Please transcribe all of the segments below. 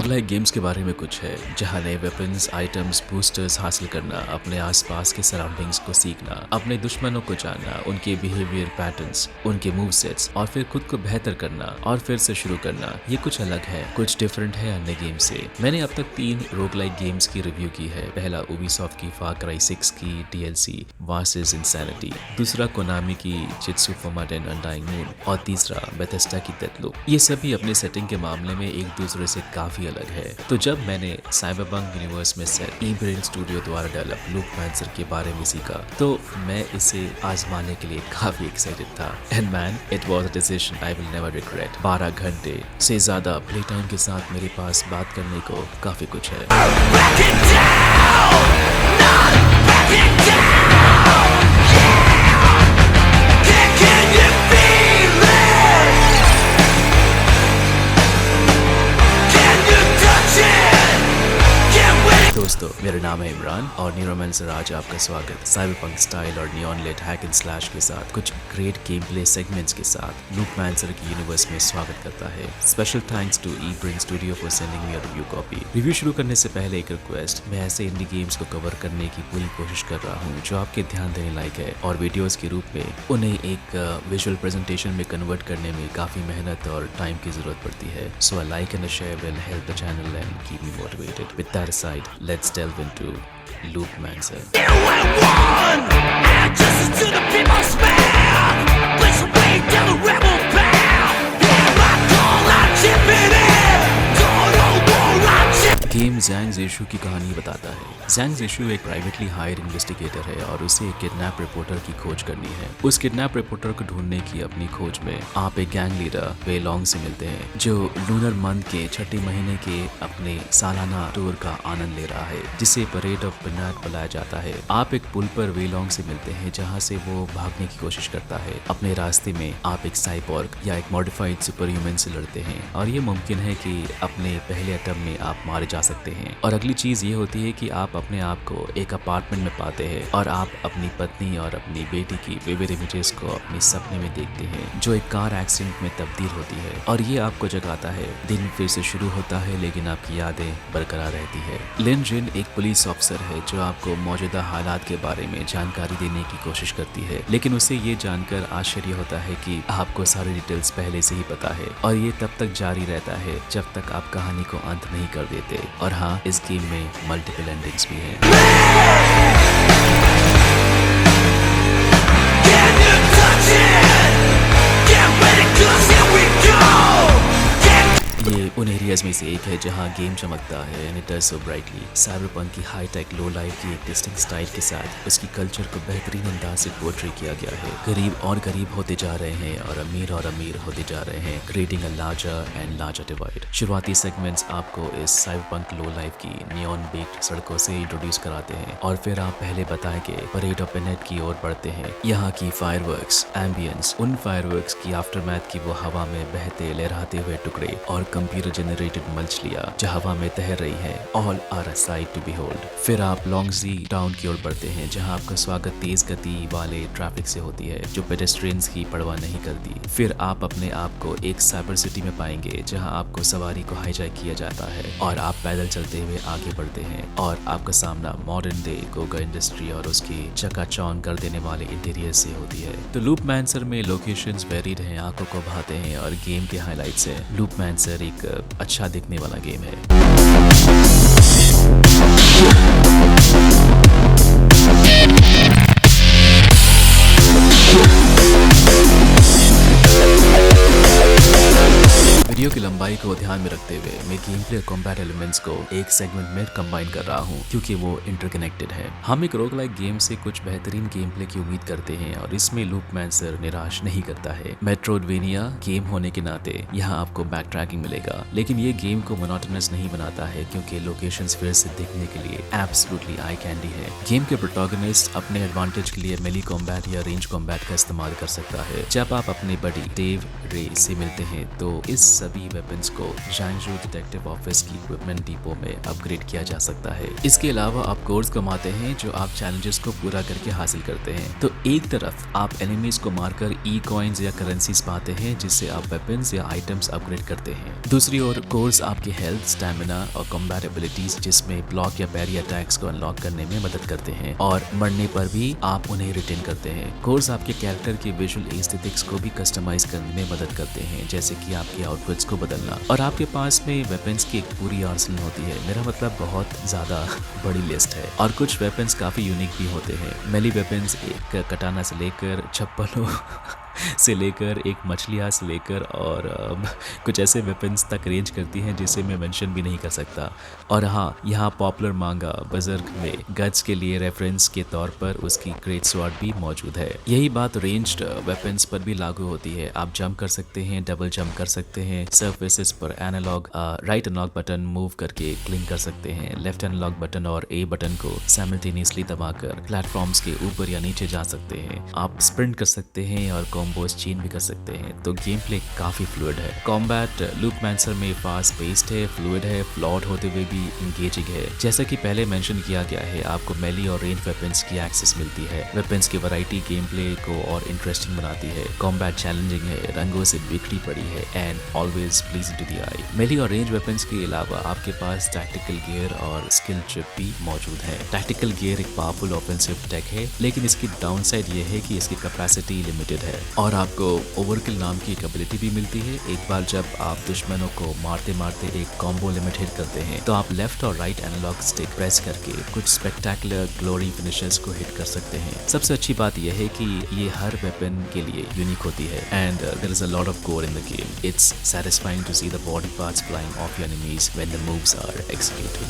Roguelike games के बारे में कुछ है जहाँ नए वेपन्स, आइटम्स, बूस्टर्स हासिल करना, अपने आसपास के सराउंडिंग्स को सीखना, अपने दुश्मनों को जानना, उनके बिहेवियर पैटर्न्स, उनके मूव सेट्स और फिर खुद को बेहतर करना और फिर से शुरू करना। ये कुछ अलग है, कुछ डिफरेंट है अन्य गेम से। मैंने अब तक 3 रोगलाइक गेम्स की रिव्यू की है। पहला उबीसॉफ्ट की फार क्राई 6 की DLC वर्सेस इंसैनिटी, दूसरा कोनामी की जित्सु फुमाटेन अनडाइंग मून और तीसरा बेथेस्डा की डेथलूप। ये सभी अपने सेटिंग के मामले में एक दूसरे से काफी अलग है। तो जब मैंने साइबरपंक यूनिवर्स में सेट ई-ब्रेन स्टूडियो द्वारा डेवलप लूपमैंसर के बारे में सीखा तो मैं इसे आजमाने के लिए काफी एक्साइटेड था। And man, it was a decision I will never regret. 12 घंटे से ज्यादा प्ले टाइम के साथ मेरे पास बात करने को काफी कुछ है। दोस्तों, मेरा नाम है इमरान और न्यूरोमैंसर आज आपका स्वागत साइबरपंक स्टाइल और neon lit hack and slash के साथ कुछ ग्रेट गेम प्ले सेगमेंट्स के साथ लूपमैंसर की यूनिवर्स में स्वागत करता है। Special thanks to eBrain studio for sending me a review copy. Review शुरू करने से पहले एक रिक्वेस्ट, मैं ऐसे इंडी गेम्स को कवर करने की पूरी कोशिश कर रहा हूँ जो आपके ध्यान देने लायक है और वीडियोस के रूप में उन्हें एक विजुअल प्रेजेंटेशन में कन्वर्ट करने में काफी मेहनत और टाइम की जरूरत पड़ती है। So a like and a share will help the channel and keep me motivated. With that aside, let's delve into Loopemancer. Game Zhang Zeshu की कहानी बताता है। ज़ैंग ज़ेशु एक प्राइवेटली हायर इन्वेस्टिगेटर है और उसे एक किडनैप रिपोर्टर की खोज करनी है। उस किडनैप रिपोर्टर को ढूंढने की अपनी खोज में आप एक गैंग लीडर वे लॉन्ग से मिलते हैं जो लूनर मंथ के छठे महीने के अपने सालाना टूर का आनंद ले रहा है जिसे परेड ऑफ पिनाट बुलाया जाता है। आप एक पुल पर वे लॉन्ग से मिलते हैं जहाँ से वो भागने की कोशिश करता है। अपने रास्ते में आप एक साइबॉर्ग या एक मॉडिफाइड सुपर ह्यूमन से लड़ते हैं और ये मुमकिन है कि अपने पहले अटैम्प्ट में आप मारे जा सकते हैं। और अगली चीज ये होती है कि आप अपने आप को एक अपार्टमेंट में पाते हैं और आप अपनी पत्नी और अपनी बेटी की विविड इमेजेस को अपने सपने में देखते हैं जो एक कार एक्सीडेंट में तब्दील होती है और ये आपको जगाता है। दिन फिर से शुरू होता है लेकिन आपकी यादें बरकरार रहती है। लिन जिन एक पुलिस ऑफिसर है जो आपको मौजूदा हालात के बारे में जानकारी देने की कोशिश करती है, लेकिन उसे ये जानकर आश्चर्य होता है कि आपको सारी डिटेल्स पहले से ही पता है और ये तब तक जारी रहता है जब तक आप कहानी को अंत नहीं कर देते। और हाँ, इस गेम में मल्टीपल एंडिंग्स भी हैं। ये उन एरियाज में से एक है जहाँ गेम चमकता है and it does so brightly. Cyberpunk की हाईटेक लो लाइफ की एक डिस्टिंक्ट स्टाइल के साथ उसकी कल्चर को बेहतरीन अंदाज से पोर्ट्रे किया गया है। गरीब और गरीब होते जा रहे हैं और अमीर होते जा रहे हैं, creating a larger and larger divide. शुरुआती सेगमेंट्स आपको इस साइबरपंक लो लाइफ की नियॉन बेक्ड सड़कों से इंट्रोड्यूस कराते हैं और फिर आप पहले बताए गए परेड ऑफ पिनेट की ओर बढ़ते हैं। यहाँ की फायरवर्क्स, एम्बियंस, उन फायरवर्क्स की आफ्टरमैथ की वो हवा में बहते लहराते हुए टुकड़े और कंप्यूटर जनरेटेड मछलियां जो हवा में तैर रही है, all are a sight to behold. फिर आप लॉन्गजी टाउन की ओर बढ़ते हैं जहां आपका स्वागत तेज गति वाले ट्रैफिक से होती है जो पेडेस्ट्रियंस की परवाह नहीं करती। फिर आप अपने आप को एक साइबर सिटी में पाएंगे जहां आपको सवारी को हाईजैक किया जाता है और आप पैदल चलते हुए आगे बढ़ते हैं और आपका सामना मॉडर्न डे गोगा इंडस्ट्री और उसकी चकाचौंध कर देने वाले इंटीरियर से होती है। तो लूपमैंसर में लोकेशंस वेरिड हैं, आंखों को भाते हैं और गेम के हाइलाइट्स हैं। लूपमैंसर एक अच्छा दिखने वाला गेम है। वीडियो की लंबाई को ध्यान में रखते हुए मैं गेम प्ले और कॉम्बैट एलिमेंट्स को एक सेगमेंट में कंबाइन कर रहा हूँ क्योंकि वो इंटरकनेक्टेड है। हम एक रोगलाइक गेम से कुछ बेहतरीन गेम प्ले की उम्मीद करते हैं और इसमें लूपमैंसर निराश नहीं करता है। मेट्रोइडवेनिया गेम होने के नाते यहाँ आपको बैक ट्रैकिंग मिलेगा, लेकिन ये गेम को मोनोटोनस नहीं बनाता है क्योंकि लोकेशंस फिर से देखने के लिए एब्सोल्युटली आई कैंडी है। गेम के प्रोटोगनिस्ट अपने एडवांटेज के लिए मेली कॉम्बैट या रेंज कॉम्बैट का इस्तेमाल कर सकता है। जब आप अपने बडी डेव रे से मिलते हैं तो इस सभी वेपन्स को ज़ैंग ज़ेशु डिटेक्टिव इंटरैक्टिव ऑफिस की इक्विपमेंट डिपो में अपग्रेड किया जा सकता है। इसके अलावा आप कोर्स कमाते हैं जो आप चैलेंजेस को पूरा करके हासिल करते हैं। तो एक तरफ आप एनिमीज को मारकर ई कॉइन्स या करेंसीज पाते हैं जिससे आप वेपन्स या आइटम्स अपग्रेड करते हैं। दूसरी ओर कोर्स आपके हेल्थ, स्टैमिना और कॉम्बैट एबिलिटीज जिसमें ब्लॉक या पैरी अटैक्स को अनलॉक करने में मदद करते हैं और मरने पर भी आप उन्हें रिटेन करते हैं। कोर्स आपके कैरेक्टर के विजुअल एस्थेटिक्स को भी कस्टमाइज करने में मदद करते हैं, जैसे कि आपके आउटफिट्स को बदलना। और आपके पास में वेपन्स की एक पूरी आर्सेनल होती है। मेरा मतलब बहुत ज्यादा बड़ी लिस्ट है। और कुछ वेपन्स काफी यूनिक भी होते हैं। मेली वेपन्स एक कटाना से लेकर चप्पलों से लेकर एक मछलियाँ से लेकर और कुछ ऐसे वेपन्स तक रेंज करती हैं जिसे मैं मेंशन भी नहीं कर सकता। और हाँ, यहाँ पॉपुलर मांगा बजर्ग में गट्स के लिए रेफरेंस के तौर पर उसकी ग्रेट स्वॉर्ड भी मौजूद है। यही बात रेंज्ड वेपन्स पर भी लागू होती है। आप जंप कर सकते हैं, डबल जंप कर सकते हैं, सर्फेसेस पर analog right analog button move करके क्लिंग कर सकते हैं, लेफ्ट एनालॉग बटन और ए बटन को साइमल्टेनियसली दबाकर प्लेटफॉर्म्स के ऊपर या नीचे जा सकते हैं। आप स्प्रिंट कर सकते हैं और कॉम्बोज चेन भी कर सकते हैं। तो गेम प्ले काफी फ्लूइड है। कॉम्बैट लूपमैंसर में फास्ट पेस्ड है, फ्लूइड है, फ्लॉड होते हुए भी इंगेजिंग है। जैसा कि पहले मेंशन किया गया है, आपको मेली और रेंज वेपन्स की एक्सेस मिलती है। वेपन्स की वैरायटी गेम प्ले को और इंटरेस्टिंग बनाती है। कॉम्बैट चैलेंजिंग है, रंगों से बिखरी पड़ी है and always pleasing to the eye. Melee और रेंज वेपन्स के अलावा आपके पास टैक्टिकल गियर और स्किल चिप भी मौजूद है। टैक्टिकल गियर एक पावरफुल ऑफेंसिव टेक है, लेकिन इसकी डाउनसाइड ये है कि इसकी कैपेसिटी लिमिटेड है। और आपको ओवरकिल नाम की एक एबिलिटी भी मिलती है। एक बार जब आप दुश्मनों को मारते मारते एक कॉम्बो लिमिट हिट करते हैं तो आप लेफ्ट और राइट एनालॉग स्टिक प्रेस करके कुछ स्पेक्टेकुलर ग्लोरी फिनिशेस को हिट कर सकते हैं। सबसे अच्छी बात यह है कि ये हर वेपन के लिए यूनिक होती है and there is a lot of gore in the game. It's satisfying to see the body parts flying off your enemies when the moves are executed.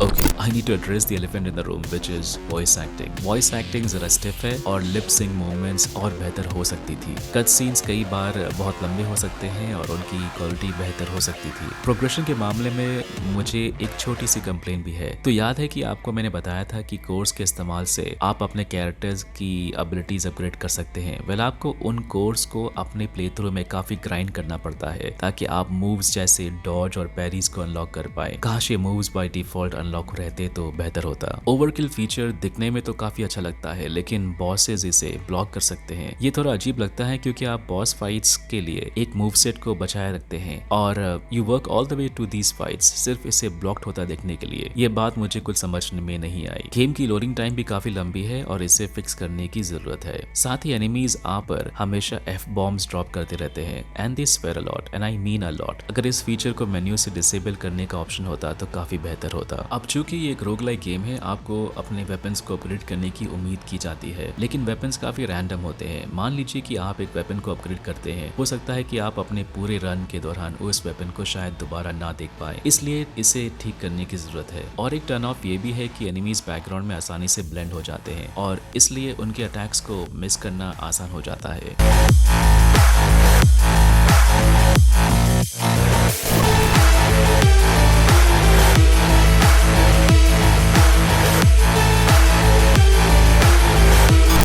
Okay, I need to address the elephant in the room, which is voice acting. Voice acting जरा stiff है और lip sync movements और बेहतर हो सकती थी। Cut scenes कई बार बहुत लंबे हो सकते हैं और उनकी क्वालिटी बेहतर हो सकती थी। प्रोग्रेशन के मामले में मुझे एक छोटी सी कंप्लेन भी है। तो याद है कि आपको मैंने बताया था कि कोर्स के इस्तेमाल से आप अपने कैरेक्टर्स की एबिलिटीज अपग्रेड कर सकते हैं। वेल, आपको उन कोर्स को अपने प्ले थ्रू में काफी ग्राइंड करना पड़ता है ताकि आप मूव्स जैसे डॉज और पैरीज को अनलॉक कर पाए। काश ये मूव्स बाय डिफॉल्ट अनलॉक रहते तो बेहतर होता। ओवरकिल फीचर दिखने में तो काफी अच्छा लगता है, लेकिन बॉसेस इसे ब्लॉक कर सकते हैं। ये थोड़ा अजीब लगता है क्योंकि आप बॉस फाइट्स के लिए एक मूव सेट को बचाए रखते हैं और you work all the way to these fights सिर्फ इसे ब्लॉक्ड होता देखने के लिए। ये बात मुझे कुछ समझ में नहीं आई। गेम की लोडिंग टाइम भी काफी लंबी है और इसे फिक्स करने की जरूरत है। साथ ही एनिमीज आप पर हमेशा एफ बॉम्ब्स ड्रॉप करते रहते हैं and they swear a lot and I mean a lot. अगर इस फीचर को मेन्यू से डिसेबल करने का ऑप्शन होता तो काफी बेहतर होता। अब चूंकि ये एक रोगलाइक गेम है, आपको अपने वेपन्स को अपग्रेड करने की उम्मीद की जाती है, लेकिन वेपन्स काफी रैंडम होते हैं। मान लीजिए कि आप एक वेपन को अपग्रेड करते हैं, हो सकता है कि आप अपने पूरे रन के दौरान उस वेपन को शायद दोबारा ना देख पाए, इसलिए इसे ठीक करने की जरूरत है। और एक टर्न ऑफ ये भी है कि एनिमीज बैकग्राउंड में आसानी से ब्लेंड हो जाते हैं और इसलिए उनके अटैक्स को मिस करना आसान हो जाता है।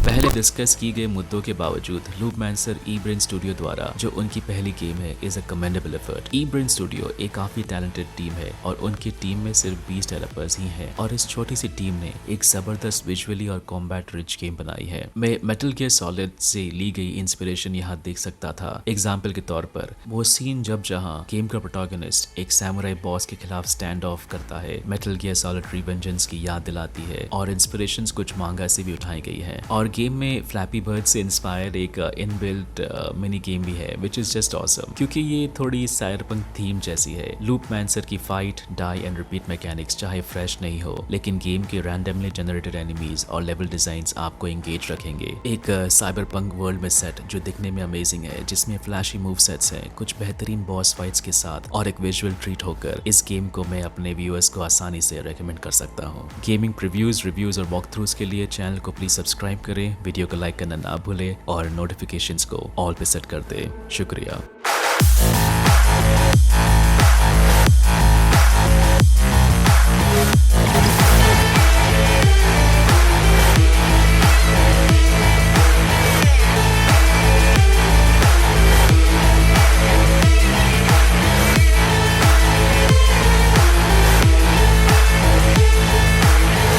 पहले डिस्कस की गए मुद्दों के बावजूद लूपमैंसर ई-ब्रेन स्टूडियो द्वारा जो उनकी पहली गेम है is a commendable effort. EBrain studio एक काफी टैलेंटेड टीम है और उनकी टीम में सिर्फ 20 डेवलपर्स ही हैं और इस छोटी सी टीम ने एक जबरदस्त विजुअली और कॉम्बैट रिच गेम बनाई है। मैं मेटल गियर सॉलिड से ली गई इंस्पिरेशन यहाँ देख सकता था। एग्जाम्पल के तौर पर वो सीन जब जहाँ गेम का प्रोटैगनिस्ट एक सैमुराई बॉस के खिलाफ स्टैंड ऑफ करता है, मेटल गियर सॉलिड रिवेंजेंस की याद दिलाती है और इंस्पिरेशंस कुछ मांगा से भी उठाई गई है। और गेम में फ्लैपी बर्ड से इंस्पायर्ड एक इनबिल्ट मिनी गेम भी है विच इज जस्ट ऑसम क्योंकि ये थोड़ी साइबरपंक थीम जैसी है। लूपमैंसर की fight, die and repeat mechanics चाहे फ्रेश नहीं हो, लेकिन गेम के रैंडमली जनरेटेड एनिमीज और लेवल डिजाइंस आपको एंगेज रखेंगे। एक साइबरपंक वर्ल्ड में सेट जो दिखने में अमेजिंग है, जिसमें फ्लैशी मूव सेट्स हैं, कुछ बेहतरीन बॉस फाइट्स के साथ और एक विजुअल ट्रीट होकर इस गेम को मैं अपने व्यूअर्स को आसानी से रेकमेंड कर सकता हूँ। गेमिंग प्रीव्यूज, रिव्यूज और वॉक थ्रूज के लिए चैनल को प्लीज सब्सक्राइब करें, वीडियो को लाइक करना ना भूलें और नोटिफिकेशंस को ऑल पे सेट कर दें। शुक्रिया।